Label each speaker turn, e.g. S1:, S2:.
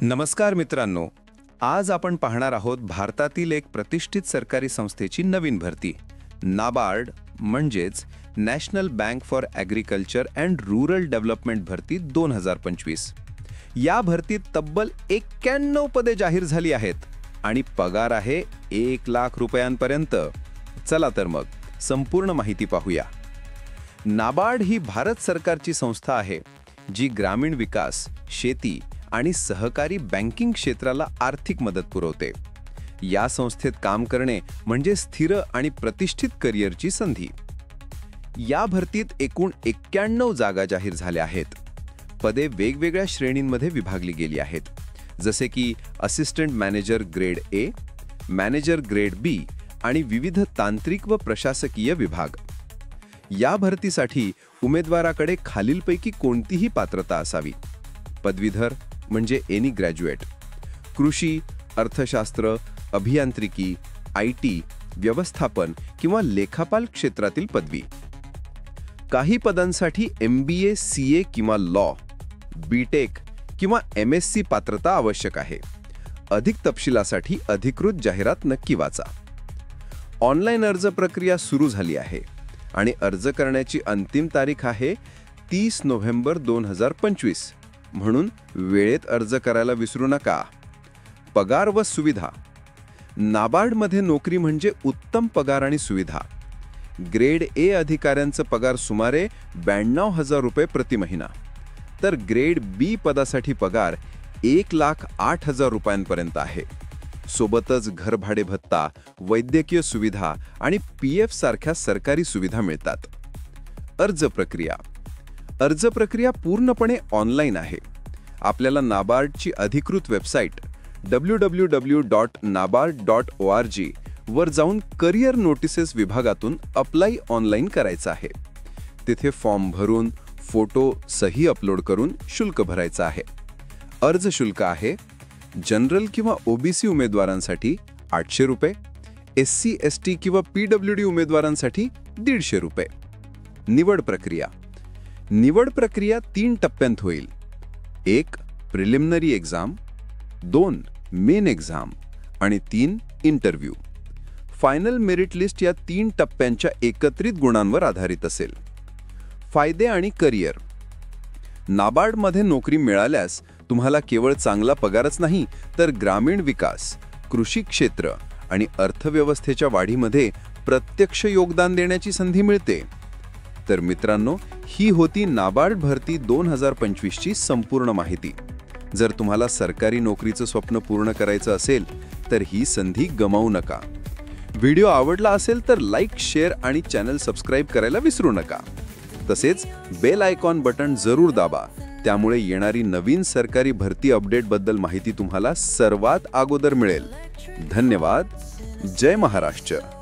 S1: नमस्कार मित्रांनो, आज आपण पाहणार आहोत भारतातील एक प्रतिष्ठित सरकारी संस्थेची नवीन भरती, नाबार्ड म्हणजेच national bank for agriculture and rural development भरती 2025. या भरतीत तब्बल 91 पदे जाहीर झाली आहेत आणि पगार आहे 1 लाख रुपयांपर्यंत. चला तर मग संपूर्ण माहिती पाहूया. नाबार्ड ही भारत सरकारची संस्था आहे जी ग्रामीण विकास, शेती आणि सहकारी बँकिंग क्षेत्राला आर्थिक मदत पुरवते. या संस्थेत काम करणे म्हणजे स्थिर आणि प्रतिष्ठित करिअरची संधी. या भरतीत एकूण 91 जागा जाहीर झाल्या आहेत. पदे वेगवेगळ्या श्रेणींमध्ये विभागली गेली आहेत, जसे की assistant manager grade A, manager grade B आणि विविध तांत्रिक व प्रशासकीय विभाग. या भरतीसाठी उमेदवाराकडे खालीलपैकी कोणतीही पात्रता असावी. पदवीधर म्हणजे एनी ग्रॅज्युएट, कृषी, अर्थशास्त्र, अभियांत्रिकी, IT, व्यवस्थापन किंवा लेखापाल क्षेत्रातील पदवी. काही पदांसाठी MBA, CA किंवा लॉ, BTech किंवा MSc पात्रता आवश्यक आहे. अधिक तपशिलासाठी अधिकृत जाहिरात नक्की वाचा. ऑनलाईन अर्ज प्रक्रिया सुरू झाली आहे आणि अर्ज करण्याची अंतिम तारीख आहे 30 नोव्हेंबर 2025. म्हणून वेळेत अर्ज करायला विसरू नका. पगार व सुविधा. नाबार्डमध्ये नोकरी म्हणजे उत्तम पगार आणि सुविधा. ग्रेड ए अधिकाऱ्यांचा पगार सुमारे 92,000 रुपये प्रति महिना, तर ग्रेड बी पदासाठी पगार 1,08,000 रुपयांपर्यंत आहे. सोबतच घरभाडे भत्ता, वैद्यकीय सुविधा आणि PF सारख्या सरकारी सुविधा मिळतात. अर्ज प्रक्रिया. अर्ज प्रक्रिया पूर्णपणे ऑनलाईन आहे. आपल्याला नाबार्डची अधिकृत वेबसाईट www.nabard.org वर जाऊन करिअर नोटिसेस विभागातून अप्लाय ऑनलाईन करायचं आहे. तिथे फॉर्म भरून फोटो, सही अपलोड करून शुल्क भरायचं आहे. अर्ज शुल्क आहे जनरल किंवा OBC उमेदवारांसाठी 800 रुपये, SC, ST किंवा PWD उमेदवारांसाठी 150 रुपये. निवड प्रक्रिया. निवड प्रक्रिया 3 टप्प्यांत होईल. 1 प्रिलिमिनरी एक्झाम, 2 मेन एक्झाम आणि 3 इंटरव्ह्यू. फायनल मेरिट लिस्ट या 3 टप्प्यांच्या एकत्रित गुणांवर आधारित असेल. फायदे आणि करिअर. नाबार्डमध्ये नोकरी मिळाल्यास तुम्हाला केवळ चांगला पगारच नाही, तर ग्रामीण विकास, कृषी क्षेत्र आणि अर्थव्यवस्थेच्या वाढीमध्ये प्रत्यक्ष योगदान देण्याची संधी मिळते. तर मित्रांनो, ही होती नाबार्ड भरती 2025 ची संपूर्ण माहिती. जर तुम्हाला सरकारी नोकरीचं स्वप्न पूर्ण करायचं असेल तर ही संधी गमावू नका. व्हिडिओ आवडला असेल तर लाईक, शेअर आणि चॅनल सबस्क्राईब करायला विसरू नका. तसेच बेल आयकॉन बटन जरूर दाबा. त्यामुळे येणारी नवीन सरकारी भरती अपडेटबद्दल माहिती तुम्हाला सर्वात अगोदर मिळेल. धन्यवाद. जय महाराष्ट्र.